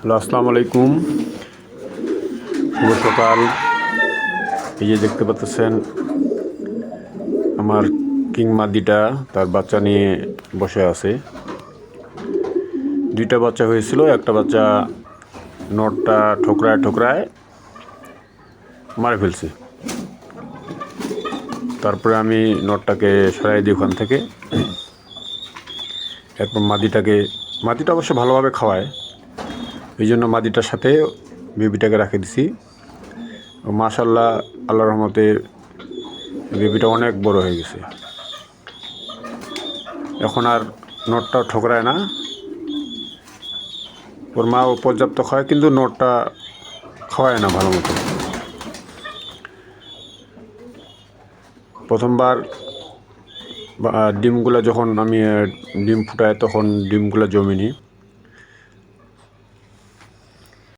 Hello, আসসালামু আলাইকুম। শুভ সকাল। এই যে দেখতে পাচ্ছেন আমার কিং মাদিটা তার বাচ্চা নিয়ে বসে আছে। দুইটা বাচ্চা হয়েছিল, একটা বাচ্চা নটটা ঠোকরায় ঠোকরায় মারে ফেলছি। তারপরে আমি নটটাকে সরাই দিই ওখান থেকে। এরপর মাদিটা অবশ্য ভালোভাবে খাওয়ায়, এই জন্য মাদিটার সাথে বেবিটাকে রেখে দিছি। মাশাআল্লাহ, আল্লাহর রহমতে বেবিটা অনেক বড় হয়ে গেছে। এখন আর নটটা ঠোকরায় না, ওর মাও পর্যাপ্ত খায়, কিন্তু নটটা খাওয়ায় না ভালো মতো। প্রথমবার ডিমগুলো যখন আমি ডিম ফুটাই তখন ডিমগুলো জমিনি।